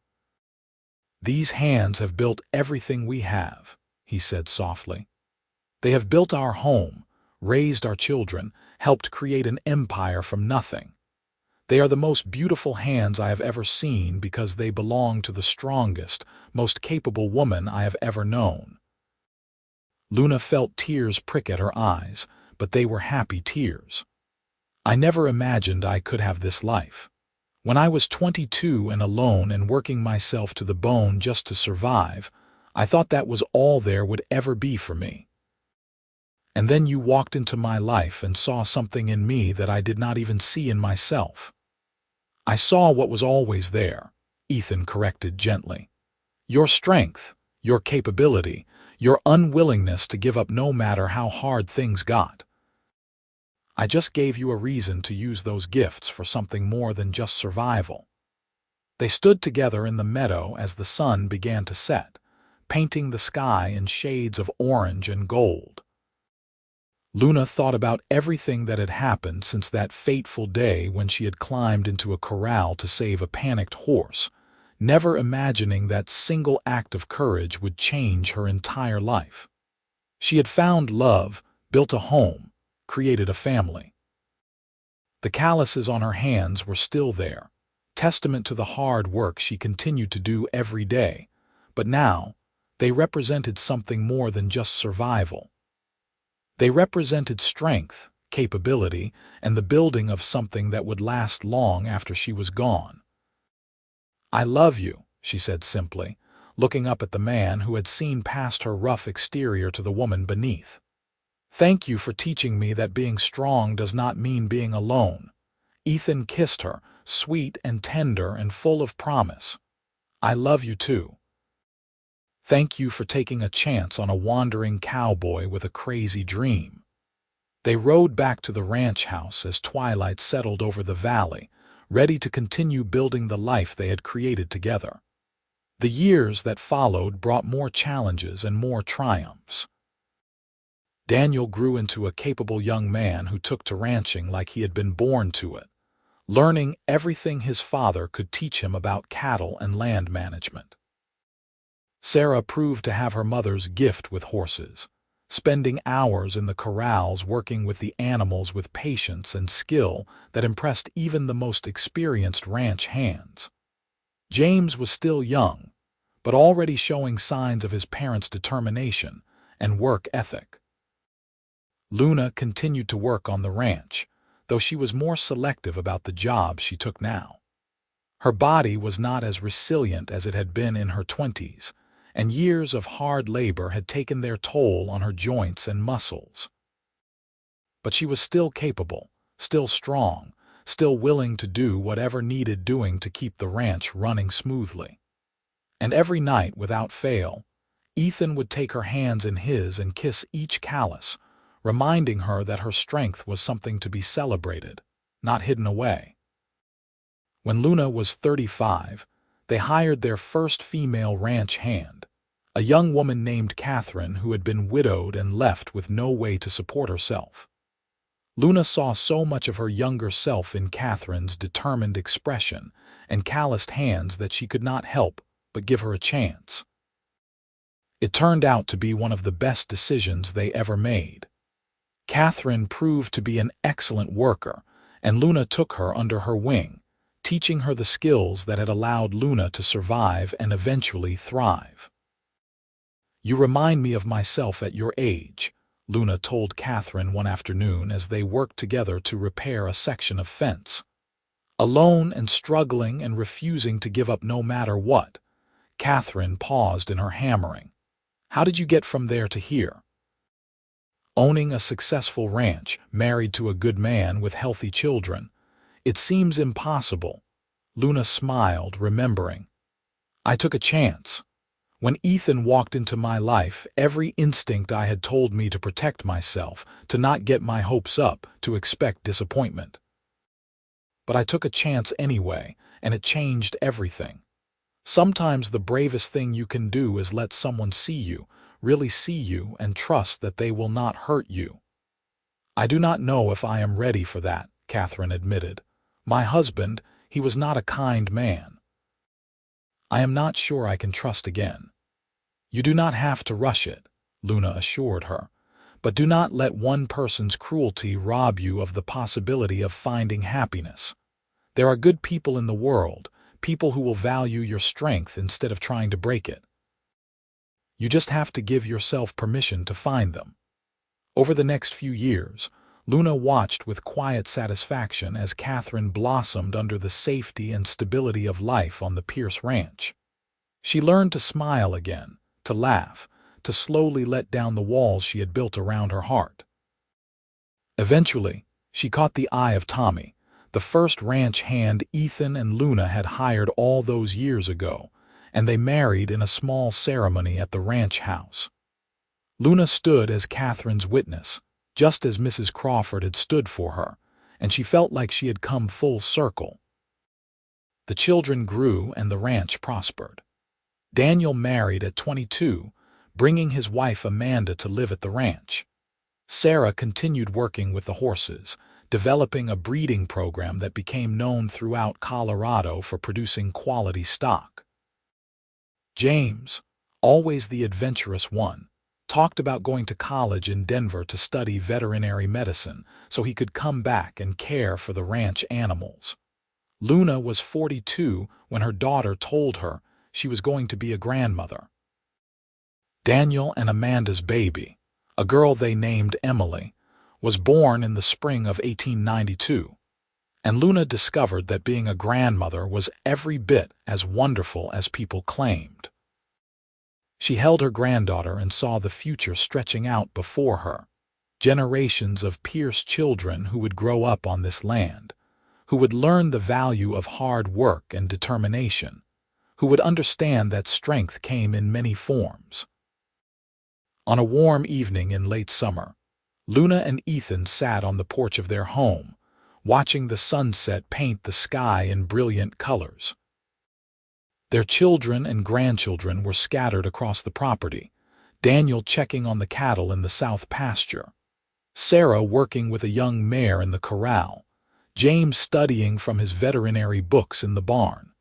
"These hands have built everything we have," he said softly. "They have built our home, raised our children, helped create an empire from nothing. They are the most beautiful hands I have ever seen because they belong to the strongest, most capable woman I have ever known." Luna felt tears prick at her eyes, but they were happy tears. "I never imagined I could have this life. When I was 22 and alone and working myself to the bone just to survive, I thought that was all there would ever be for me. And then you walked into my life and saw something in me that I did not even see in myself." "I saw what was always there," Ethan corrected gently. "Your strength, your capability, your unwillingness to give up no matter how hard things got. I just gave you a reason to use those gifts for something more than just survival." They stood together in the meadow as the sun began to set, painting the sky in shades of orange and gold. Luna thought about everything that had happened since that fateful day when she had climbed into a corral to save a panicked horse, never imagining that single act of courage would change her entire life. She had found love, built a home, created a family. The calluses on her hands were still there, testament to the hard work she continued to do every day, but now they represented something more than just survival. They represented strength, capability, and the building of something that would last long after she was gone. "I love you," she said simply, looking up at the man who had seen past her rough exterior to the woman beneath. "Thank you for teaching me that being strong does not mean being alone." Ethan kissed her, sweet and tender and full of promise. "I love you too. Thank you for taking a chance on a wandering cowboy with a crazy dream." They rode back to the ranch house as twilight settled over the valley, ready to continue building the life they had created together. The years that followed brought more challenges and more triumphs. Daniel grew into a capable young man who took to ranching like he had been born to it, learning everything his father could teach him about cattle and land management. Sarah proved to have her mother's gift with horses, spending hours in the corrals working with the animals with patience and skill that impressed even the most experienced ranch hands. James was still young, but already showing signs of his parents' determination and work ethic. Luna continued to work on the ranch, though she was more selective about the job she took now. Her body was not as resilient as it had been in her 20s, and years of hard labor had taken their toll on her joints and muscles. But she was still capable, still strong, still willing to do whatever needed doing to keep the ranch running smoothly. And every night, without fail, Ethan would take her hands in his and kiss each callus, reminding her that her strength was something to be celebrated, not hidden away. When Luna was 35, they hired their first female ranch hand, a young woman named Catherine who had been widowed and left with no way to support herself. Luna saw so much of her younger self in Catherine's determined expression and calloused hands that she could not help but give her a chance. It turned out to be one of the best decisions they ever made. Catherine proved to be an excellent worker, and Luna took her under her wing, teaching her the skills that had allowed Luna to survive and eventually thrive. "You remind me of myself at your age," Luna told Catherine one afternoon as they worked together to repair a section of fence. Alone and struggling and refusing to give up no matter what, Catherine paused in her hammering. "How did you get from there to here?" "Owning a successful ranch, married to a good man with healthy children. It seems impossible." Luna smiled, remembering. "I took a chance. When Ethan walked into my life, every instinct I had told me to protect myself, to not get my hopes up, to expect disappointment. But I took a chance anyway, and it changed everything. Sometimes the bravest thing you can do is let someone see you, really see you, and trust that they will not hurt you." "I do not know if I am ready for that," Catherine admitted. "My husband, he was not a kind man." I am not sure I can trust again." "You do not have to rush it," Luna assured her, "but do not let one person's cruelty rob you of the possibility of finding happiness. There are good people in the world, people who will value your strength instead of trying to break it. You just have to give yourself permission to find them." Over the next few years, Luna watched with quiet satisfaction as Catherine blossomed under the safety and stability of life on the Pierce Ranch. She learned to smile again, to laugh, to slowly let down the walls she had built around her heart. Eventually, she caught the eye of Tommy, the first ranch hand Ethan and Luna had hired all those years ago, and they married in a small ceremony at the ranch house. Luna stood as Catherine's witness, just as Mrs. Crawford had stood for her, and she felt like she had come full circle. The children grew and the ranch prospered. Daniel married at 22, bringing his wife Amanda to live at the ranch. Sarah continued working with the horses, developing a breeding program that became known throughout Colorado for producing quality stock. James, always the adventurous one, talked about going to college in Denver to study veterinary medicine so he could come back and care for the ranch animals. Luna was 42 when her daughter told her she was going to be a grandmother. Daniel and Amanda's baby, a girl they named Emily, was born in the spring of 1892, and Luna discovered that being a grandmother was every bit as wonderful as people claimed. She held her granddaughter and saw the future stretching out before her, generations of Pierce children who would grow up on this land, who would learn the value of hard work and determination, who would understand that strength came in many forms. On a warm evening in late summer, Luna and Ethan sat on the porch of their home, watching the sunset paint the sky in brilliant colors. Their children and grandchildren were scattered across the property, Daniel checking on the cattle in the south pasture, Sarah working with a young mare in the corral, James studying from his veterinary books in the barn.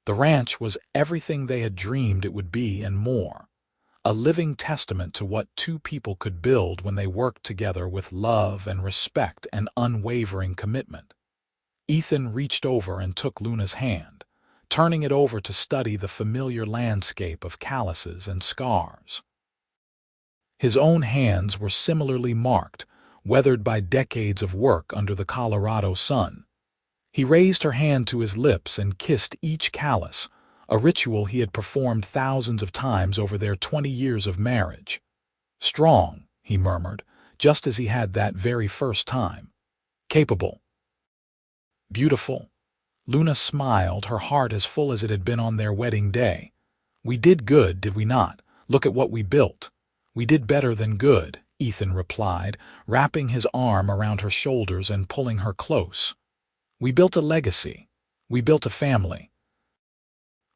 The ranch was everything they had dreamed it would be and more, a living testament to what two people could build when they worked together with love and respect and unwavering commitment. Ethan reached over and took Luna's hand, turning it over to study the familiar landscape of calluses and scars. His own hands were similarly marked, weathered by decades of work under the Colorado sun. He raised her hand to his lips and kissed each callus, a ritual he had performed thousands of times over their 20 years of marriage. "Strong," he murmured, just as he had that very first time. "Capable." "Beautiful." Luna smiled, her heart as full as it had been on their wedding day. "We did good, did we not? Look at what we built." "We did better than good," Ethan replied, wrapping his arm around her shoulders and pulling her close. "We built a legacy. We built a family.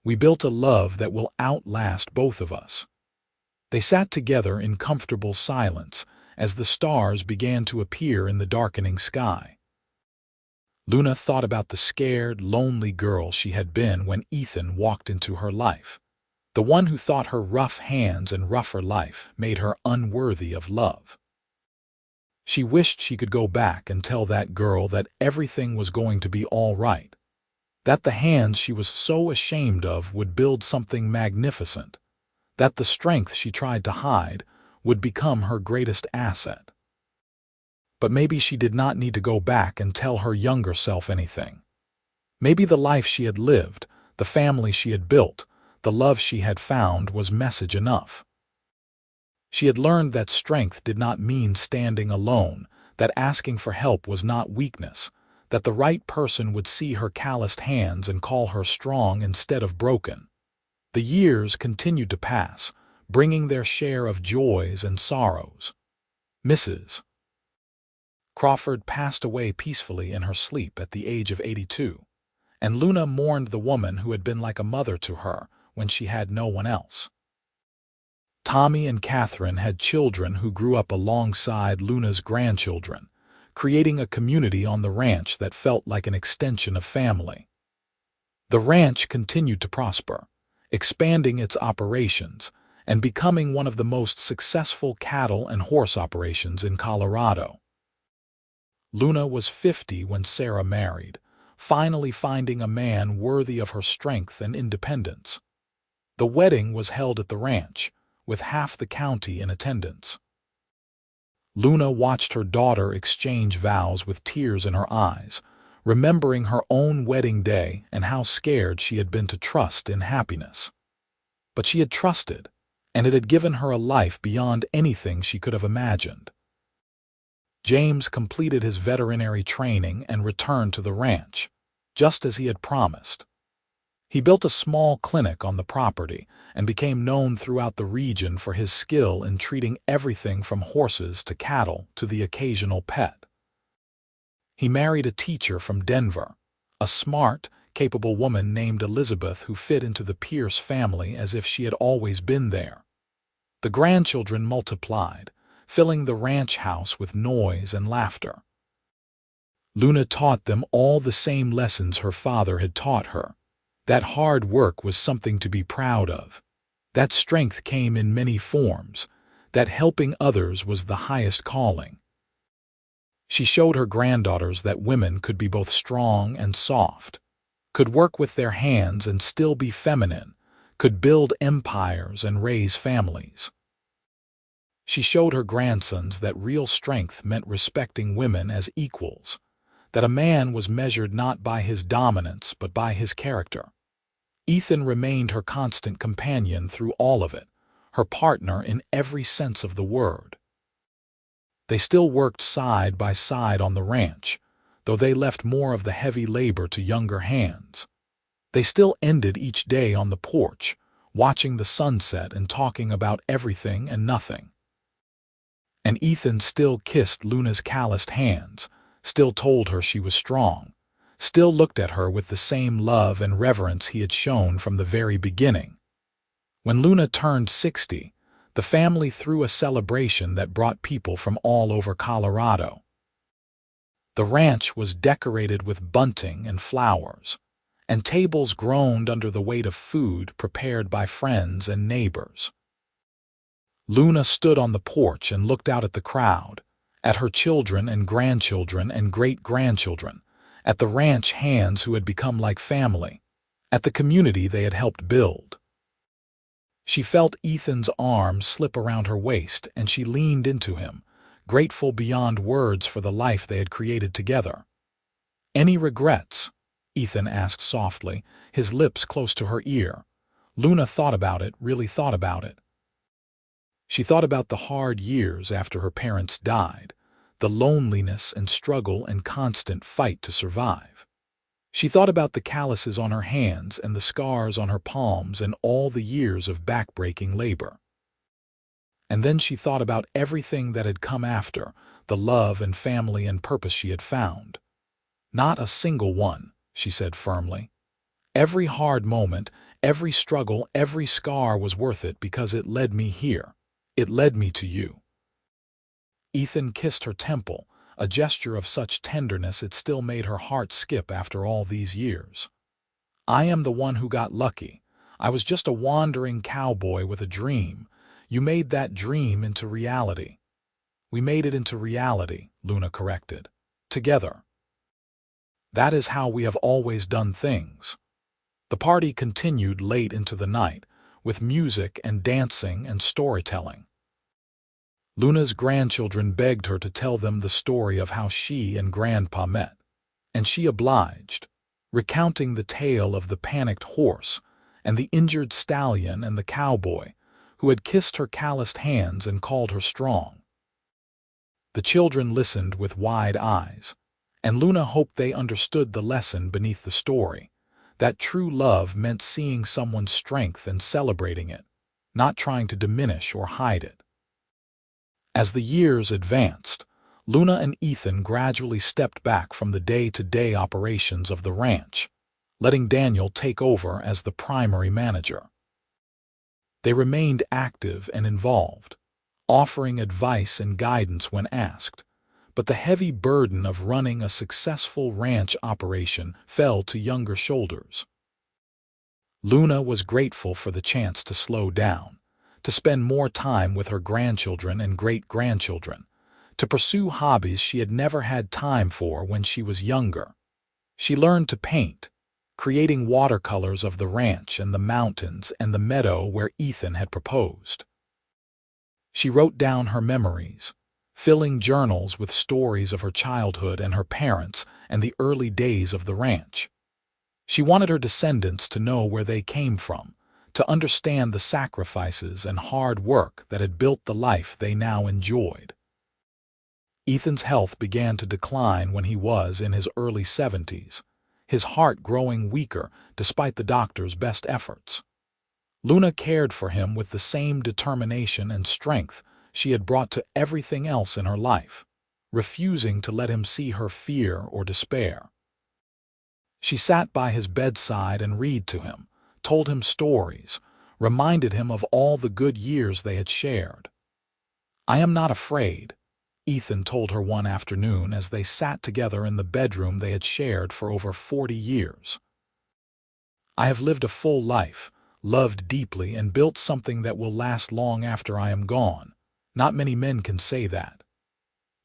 We built a love that will outlast both of us." They sat together in comfortable silence as the stars began to appear in the darkening sky. Luna thought about the scared, lonely girl she had been when Ethan walked into her life, the one who thought her rough hands and rougher life made her unworthy of love. She wished she could go back and tell that girl that everything was going to be all right, that the hands she was so ashamed of would build something magnificent, that the strength she tried to hide would become her greatest asset. But maybe she did not need to go back and tell her younger self anything. Maybe the life she had lived, the family she had built, the love she had found was message enough. She had learned that strength did not mean standing alone, that asking for help was not weakness, that the right person would see her calloused hands and call her strong instead of broken. The years continued to pass, bringing their share of joys and sorrows. Mrs. Crawford passed away peacefully in her sleep at the age of 82, and Luna mourned the woman who had been like a mother to her when she had no one else. Tommy and Catherine had children who grew up alongside Luna's grandchildren, creating a community on the ranch that felt like an extension of family. The ranch continued to prosper, expanding its operations and becoming one of the most successful cattle and horse operations in Colorado. Luna was 50 when Sarah married, finally finding a man worthy of her strength and independence. The wedding was held at the ranch, with half the county in attendance. Luna watched her daughter exchange vows with tears in her eyes, remembering her own wedding day and how scared she had been to trust in happiness. But she had trusted, and it had given her a life beyond anything she could have imagined. James completed his veterinary training and returned to the ranch, just as he had promised. He built a small clinic on the property and became known throughout the region for his skill in treating everything from horses to cattle to the occasional pet. He married a teacher from Denver, a smart, capable woman named Elizabeth who fit into the Pierce family as if she had always been there. The grandchildren multiplied, filling the ranch house with noise and laughter. Luna taught them all the same lessons her father had taught her. That hard work was something to be proud of. That strength came in many forms. That helping others was the highest calling. She showed her granddaughters that women could be both strong and soft, could work with their hands and still be feminine, could build empires and raise families. She showed her grandsons that real strength meant respecting women as equals, that a man was measured not by his dominance but by his character. Ethan remained her constant companion through all of it, her partner in every sense of the word. They still worked side by side on the ranch, though they left more of the heavy labor to younger hands. They still ended each day on the porch, watching the sunset and talking about everything and nothing. And Ethan still kissed Luna's calloused hands, still told her she was strong, still looked at her with the same love and reverence he had shown from the very beginning. When Luna turned 60, the family threw a celebration that brought people from all over Colorado. The ranch was decorated with bunting and flowers, and tables groaned under the weight of food prepared by friends and neighbors. Luna stood on the porch and looked out at the crowd, at her children and grandchildren and great-grandchildren, at the ranch hands who had become like family, at the community they had helped build. She felt Ethan's arms slip around her waist and she leaned into him, grateful beyond words for the life they had created together. "Any regrets?" Ethan asked softly, his lips close to her ear. Luna thought about it, really thought about it. She thought about the hard years after her parents died, the loneliness and struggle and constant fight to survive. She thought about the calluses on her hands and the scars on her palms and all the years of back-breaking labor. And then she thought about everything that had come after, the love and family and purpose she had found. "Not a single one," she said firmly. "Every hard moment, every struggle, every scar was worth it because it led me here. It led me to you." Ethan kissed her temple, a gesture of such tenderness it still made her heart skip after all these years. "I am the one who got lucky. I was just a wandering cowboy with a dream. You made that dream into reality." "We made it into reality," Luna corrected. "Together. That is how we have always done things." The party continued late into the night, with music and dancing and storytelling. Luna's grandchildren begged her to tell them the story of how she and Grandpa met, and she obliged, recounting the tale of the panicked horse and the injured stallion and the cowboy who had kissed her calloused hands and called her strong. The children listened with wide eyes, and Luna hoped they understood the lesson beneath the story, that true love meant seeing someone's strength and celebrating it, not trying to diminish or hide it. As the years advanced, Luna and Ethan gradually stepped back from the day-to-day operations of the ranch, letting Daniel take over as the primary manager. They remained active and involved, offering advice and guidance when asked, but the heavy burden of running a successful ranch operation fell to younger shoulders. Luna was grateful for the chance to slow down, to spend more time with her grandchildren and great-grandchildren, to pursue hobbies she had never had time for when she was younger. She learned to paint, creating watercolors of the ranch and the mountains and the meadow where Ethan had proposed. She wrote down her memories, filling journals with stories of her childhood and her parents and the early days of the ranch. She wanted her descendants to know where they came from, to understand the sacrifices and hard work that had built the life they now enjoyed. Ethan's health began to decline when he was in his early 70s, his heart growing weaker despite the doctor's best efforts. Luna cared for him with the same determination and strength she had brought to everything else in her life, refusing to let him see her fear or despair. She sat by his bedside and read to him, told him stories, reminded him of all the good years they had shared. "I am not afraid," Ethan told her one afternoon as they sat together in the bedroom they had shared for over 40 years. "I have lived a full life, loved deeply, and built something that will last long after I am gone. Not many men can say that."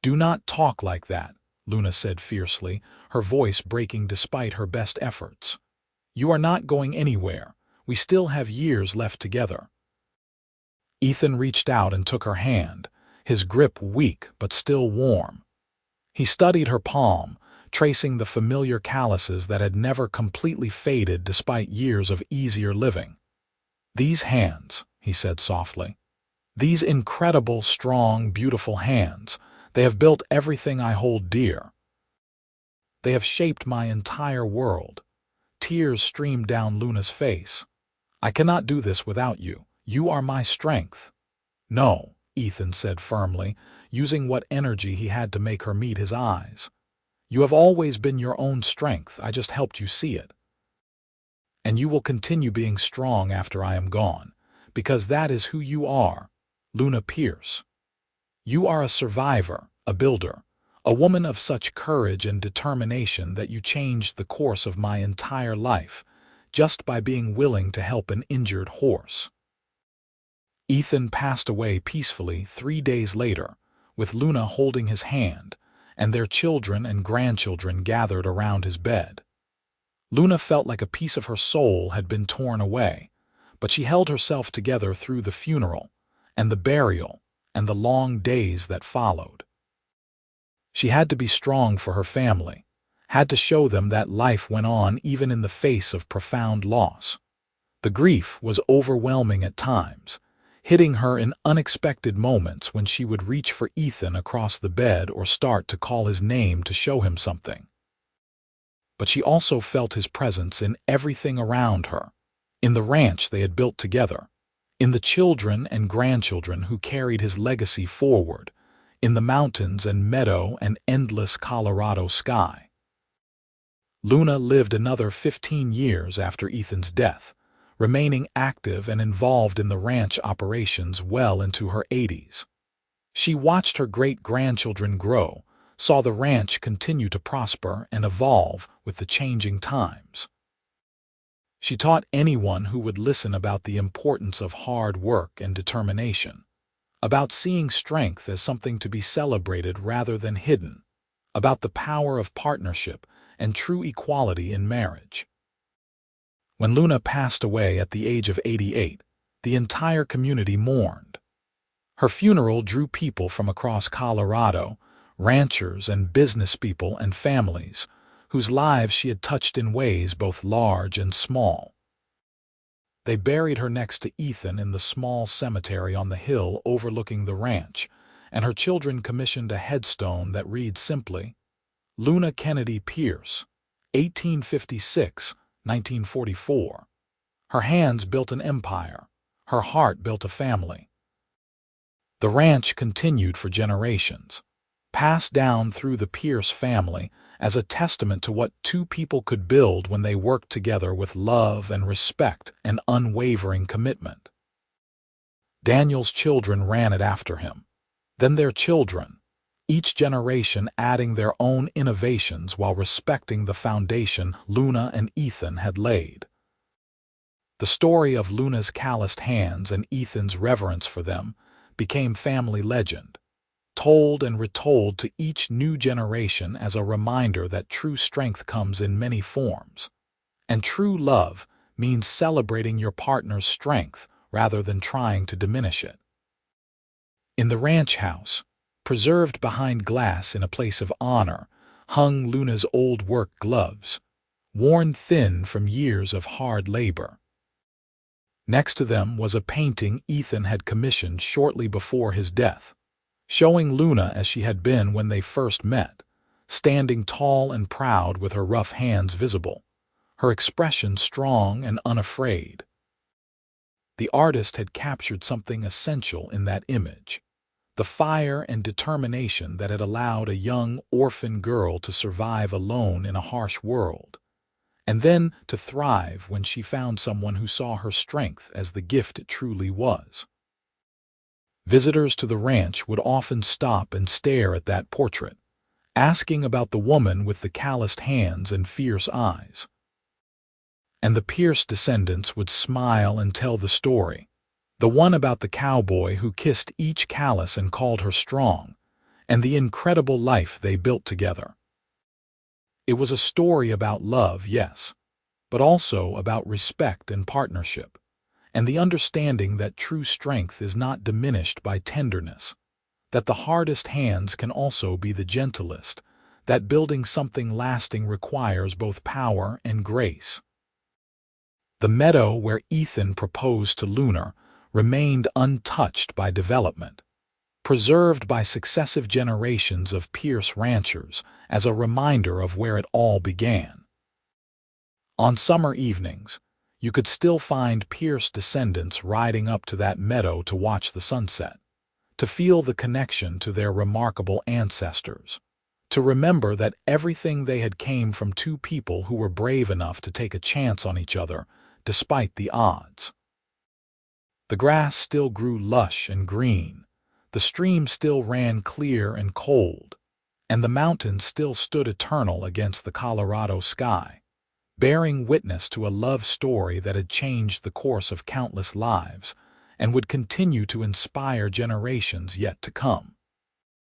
"Do not talk like that," Luna said fiercely, her voice breaking despite her best efforts. "You are not going anywhere. We still have years left together." Ethan reached out and took her hand, his grip weak but still warm. He studied her palm, tracing the familiar calluses that had never completely faded despite years of easier living. "These hands," he said softly. "These incredible, strong, beautiful hands. They have built everything I hold dear. They have shaped my entire world." Tears streamed down Luna's face. "I cannot do this without you. You are my strength." "No," Ethan said firmly, using what energy he had to make her meet his eyes. "You have always been your own strength. I just helped you see it. And you will continue being strong after I am gone, because that is who you are, Luna Pierce. You are a survivor, a builder, a woman of such courage and determination that you changed the course of my entire life, just by being willing to help an injured horse." Ethan passed away peacefully 3 days later, with Luna holding his hand, and their children and grandchildren gathered around his bed. Luna felt like a piece of her soul had been torn away, but she held herself together through the funeral, and the burial, and the long days that followed. She had to be strong for her family, had to show them that life went on even in the face of profound loss. The grief was overwhelming at times, hitting her in unexpected moments when she would reach for Ethan across the bed or start to call his name to show him something. But she also felt his presence in everything around her, in the ranch they had built together, in the children and grandchildren who carried his legacy forward, in the mountains and meadow and endless Colorado sky. Luna lived another 15 years after Ethan's death, remaining active and involved in the ranch operations well into her 80s. She watched her great-grandchildren grow, saw the ranch continue to prosper and evolve with the changing times. She taught anyone who would listen about the importance of hard work and determination, about seeing strength as something to be celebrated rather than hidden, about the power of partnership and true equality in marriage. When Luna passed away at the age of 88, the entire community mourned. Her funeral drew people from across Colorado, ranchers and business people and families, whose lives she had touched in ways both large and small. They buried her next to Ethan in the small cemetery on the hill overlooking the ranch, and her children commissioned a headstone that reads simply, "Luna Kennedy Pierce, 1856–1944. Her hands built an empire, her heart built a family." The ranch continued for generations, passed down through the Pierce family as a testament to what two people could build when they worked together with love and respect and unwavering commitment. Daniel's children ran it after him, then their children, each generation adding their own innovations while respecting the foundation Luna and Ethan had laid. The story of Luna's calloused hands and Ethan's reverence for them became family legend, told and retold to each new generation as a reminder that true strength comes in many forms. And true love means celebrating your partner's strength rather than trying to diminish it. In the ranch house, preserved behind glass in a place of honor, hung Luna's old work gloves, worn thin from years of hard labor. Next to them was a painting Ethan had commissioned shortly before his death, showing Luna as she had been when they first met, standing tall and proud with her rough hands visible, her expression strong and unafraid. The artist had captured something essential in that image, the fire and determination that had allowed a young orphan girl to survive alone in a harsh world, and then to thrive when she found someone who saw her strength as the gift it truly was. Visitors to the ranch would often stop and stare at that portrait, asking about the woman with the calloused hands and fierce eyes. And the Pierce descendants would smile and tell the story, the one about the cowboy who kissed each callus and called her strong, and the incredible life they built together. It was a story about love, yes, but also about respect and partnership, and the understanding that true strength is not diminished by tenderness, that the hardest hands can also be the gentlest, that building something lasting requires both power and grace. The meadow where Ethan proposed to Luna remained untouched by development, preserved by successive generations of Pierce ranchers as a reminder of where it all began. On summer evenings, you could still find Pierce descendants riding up to that meadow to watch the sunset, to feel the connection to their remarkable ancestors, to remember that everything they had came from two people who were brave enough to take a chance on each other despite the odds. The grass still grew lush and green, the stream still ran clear and cold, and the mountains still stood eternal against the Colorado sky, bearing witness to a love story that had changed the course of countless lives and would continue to inspire generations yet to come.